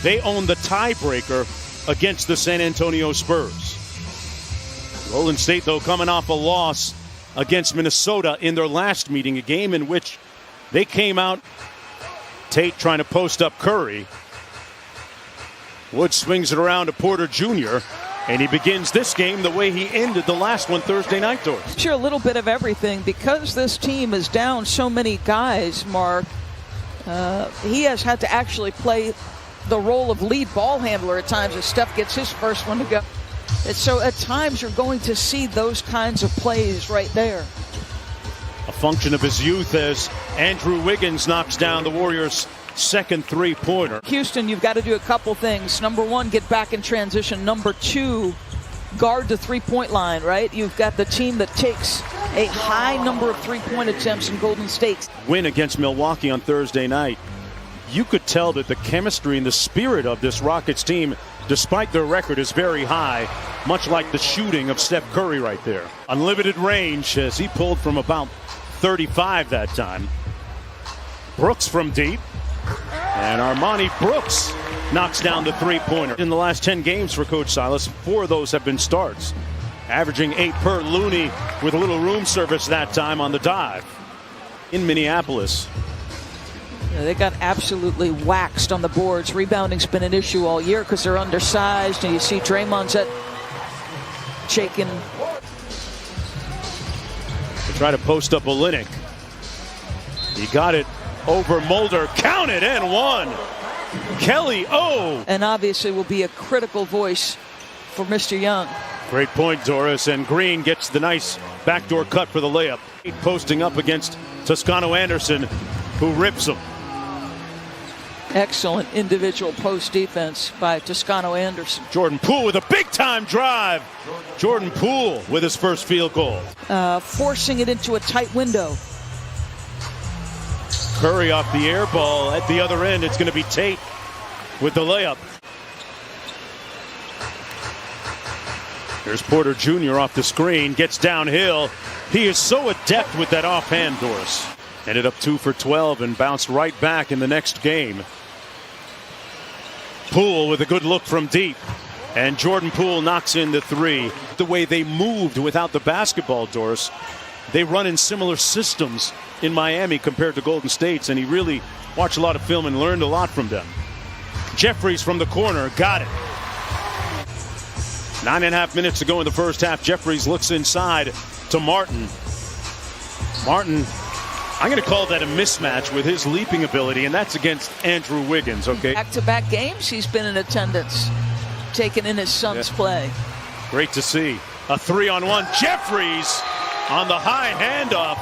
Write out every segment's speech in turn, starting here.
They own the tiebreaker against the San Antonio Spurs. Golden State, though, coming off a loss against Minnesota in their last meeting, a game in which they came out. Tate trying to post up Curry. Wood swings it around to Porter Jr., and he begins this game the way he ended the last one Thursday night, Doris. Sure, a little bit of everything. Because this team is down so many guys, Mark, he has had to actually play the role of lead ball handler at times as Steph gets his first one to go. And so at times you're going to see those kinds of plays right there. A function of his youth as Andrew Wiggins knocks down the Warriors' second three-pointer. Houston, you've got to do a couple things. Number one, get back in transition. Number two, guard the three-point line, right? You've got the team that takes a high number of three-point attempts in Golden State. Win against Milwaukee on Thursday night. You could tell that the chemistry and the spirit of this Rockets team, despite their record, is very high, much like the shooting of Steph Curry right there. Unlimited range as he pulled from about 35 that time. Brooks from deep. And Armani Brooks knocks down the three-pointer. In the last 10 games for Coach Silas, 4 of those have been starts. Averaging 8 per. Looney with a little room service that time on the dive. In Minneapolis. They got absolutely waxed on the boards. Rebounding's been an issue all year because they're undersized. And you see Draymond's at shaking. They try to post up Olynyk. He got it over Mulder. Count it and one. Kelly And obviously will be a critical voice for Mr. Young. Great point, Doris. And Green gets the nice backdoor cut for the layup. Posting up against Toscano Anderson, who rips him. Excellent individual post defense by Toscano Anderson. Jordan Poole with a big-time drive. Jordan Poole with his first field goal. Forcing it into a tight window. Curry off the air ball at the other end. It's going to be Tate with the layup. Here's Porter Jr. off the screen. Gets downhill. He is so adept with that offhand, Doris. Ended up 2 for 12 and bounced right back in the next game. Poole with a good look from deep. And Jordan Poole knocks in the three. The way they moved without the basketball, Doris, they run in similar systems in Miami compared to Golden State's, and he really watched a lot of film and learned a lot from them. Jeffries from the corner, got it. 9.5 minutes to go in the first half. Jeffries looks inside to Martin. Martin, I'm going to call that a mismatch with his leaping ability, and that's against Andrew Wiggins, okay? Back-to-back games he's been in attendance, taking in his son's play. Great to see. A 3-on-1. Jeffries on the high handoff.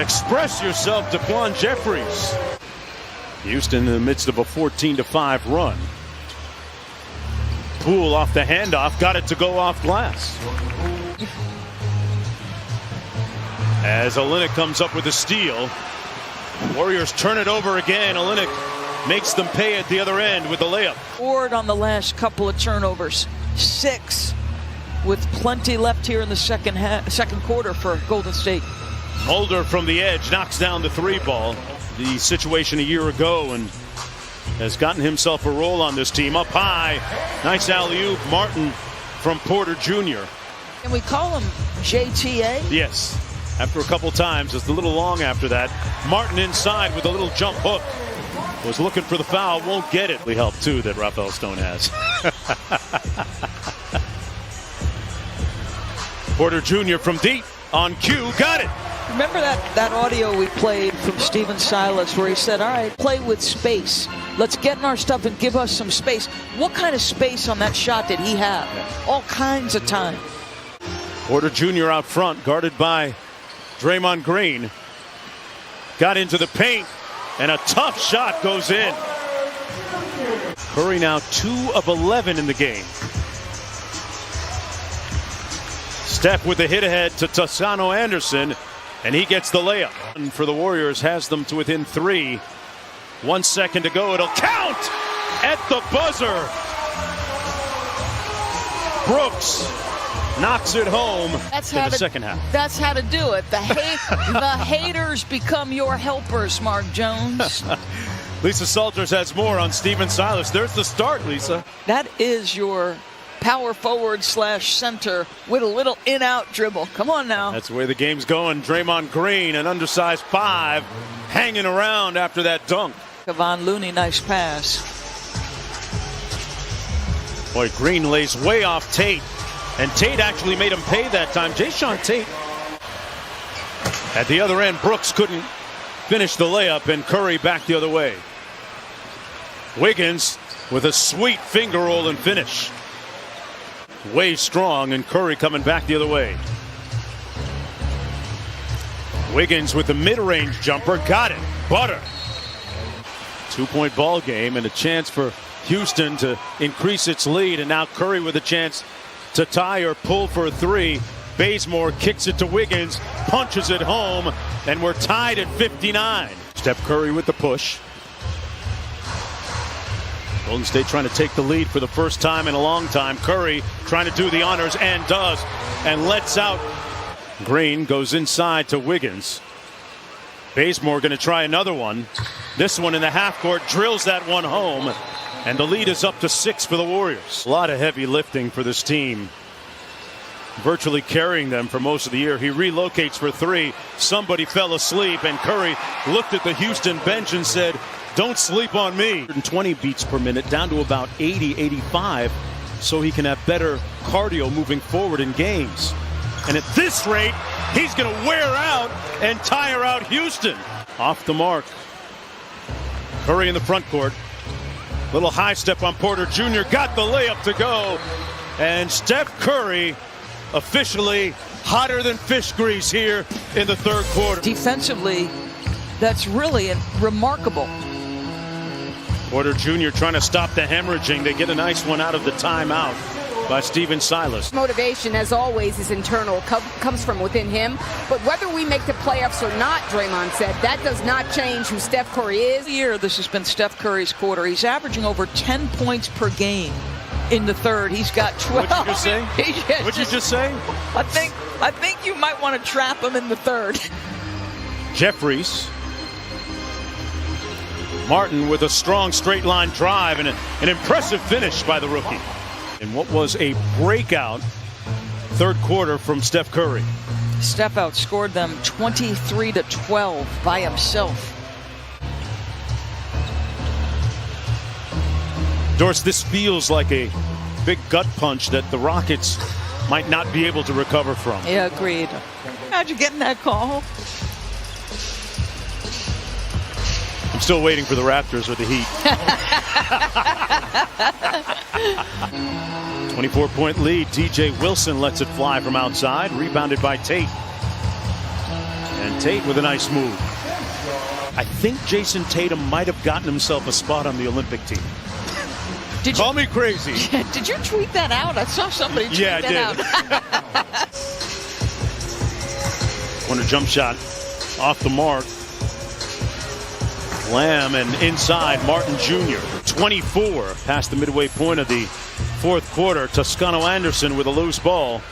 Express yourself, DeQuan Jeffries. Houston in the midst of a 14-5 run. Poole off the handoff, got it to go off glass. As Olynyk comes up with a steal. Warriors turn it over again. Olynyk makes them pay at the other end with the layup. Forward on the last couple of turnovers. 6 with plenty left here in the second quarter for Golden State. Mulder from the edge knocks down the three ball. The situation a year ago, and has gotten himself a role on this team. Up high. Nice alley-oop. Martin from Porter Jr. Can we call him JTA? Yes. After a couple times, it's a little long after that. Martin inside with a little jump hook. Was looking for the foul, won't get it. We help too that Rafael Stone has. Porter Jr. from deep on cue, got it. Remember that audio we played from Stephen Silas where he said, all right, play with space. Let's get in our stuff and give us some space. What kind of space on that shot did he have? All kinds of time. Porter Jr. out front, guarded by Draymond Green. Got into the paint, and a tough shot goes in. Curry now 2 of 11 in the game. Steph with the hit ahead to Toscano Anderson, and he gets the layup. And for the Warriors, has them to within 3. 1 second to go. It'll count at the buzzer. Brooks knocks it home in the second half. That's how to do it. The haters become your helpers, Mark Jones. Lisa Salters has more on Stephen Silas. There's the start, Lisa. That is your power forward / center with a little in-out dribble. Come on now. That's the way the game's going. Draymond Green, an undersized 5, hanging around after that dunk. Kevon Looney, nice pass. Boy, Green lays way off Tate. And Tate actually made him pay that time. Jayshawn Tate. At the other end, Brooks couldn't finish the layup, and Curry back the other way. Wiggins with a sweet finger roll and finish. Way strong, and Curry coming back the other way. Wiggins with the mid-range jumper. Got it. Butter. 2-point ball game and a chance for Houston to increase its lead. And now Curry with a chance to tie or pull for a 3. Bazemore kicks it to Wiggins, punches it home, and we're tied at 59. Steph Curry with the push. Golden State trying to take the lead for the first time in a long time. Curry trying to do the honors and does, and lets out. Green goes inside to Wiggins. Bazemore going to try another one. This one in the half court, drills that one home, and the lead is up to 6 for the Warriors. A lot of heavy lifting for this team, virtually carrying them for most of the year. He relocates for 3. Somebody fell asleep, and Curry looked at the Houston bench and said, "Don't sleep on me." 120 beats per minute, down to about 80, 85, so he can have better cardio moving forward in games. And at this rate, he's going to wear out and tire out Houston. Off the mark. Curry in the front court. Little high step on Porter Jr. Got the layup to go. And Steph Curry officially hotter than fish grease here in the third quarter. Defensively, that's really remarkable. Porter Jr. trying to stop the hemorrhaging. They get a nice one out of the timeout by Stephen Silas. Motivation, as always, is internal, comes from within him. But whether we make the playoffs or not, Draymond said, that does not change who Steph Curry is. This year, this has been Steph Curry's quarter. He's averaging over 10 points per game in the third. He's got 12. What'd you just say? What'd you just say? I think you might want to trap him in the third. Jeffries. Martin with a strong straight line drive and an impressive finish by the rookie. And what was a breakout third quarter from Steph Curry. Steph outscored them 23-12 by himself. Doris, this feels like a big gut punch that the Rockets might not be able to recover from. Yeah, agreed. How'd you get in that call? I'm still waiting for the Raptors or the Heat. 24-point lead. TJ Wilson lets it fly from outside. Rebounded by Tate. And Tate with a nice move. I think Jason Tatum might have gotten himself a spot on the Olympic team. Call me crazy. Did you tweet that out? I saw somebody tweet that out. Want a jump shot off the mark. Lamb and inside Martin Jr. 24 past the midway point of the fourth quarter. Toscano Anderson with a loose ball.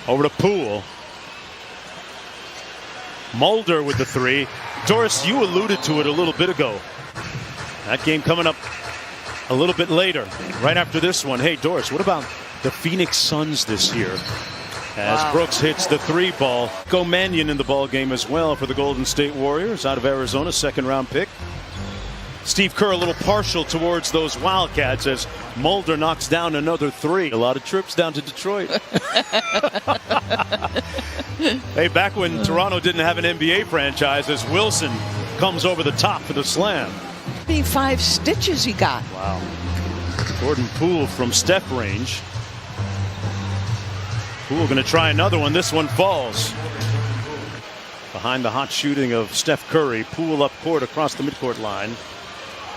Over to Poole. Mulder with the 3. Doris, you alluded to it a little bit ago. That game coming up a little bit later, right after this one. Hey, Doris, what about the Phoenix Suns this year? As Brooks hits the 3 ball. Go Mannion in the ball game as well for the Golden State Warriors out of Arizona, second-round pick. Steve Kerr a little partial towards those Wildcats as Mulder knocks down another 3. A lot of trips down to Detroit. Hey, back when Toronto didn't have an NBA franchise, as Wilson comes over the top for the slam. 5 stitches he got. Wow. Jordan Poole from step range. Poole going to try another one. This one falls. Behind the hot shooting of Steph Curry. Poole up court across the midcourt line.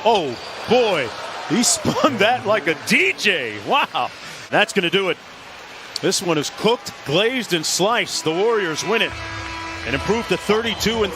Oh, boy. He spun that like a DJ. Wow. That's going to do it. This one is cooked, glazed, and sliced. The Warriors win it and improve to 32-30.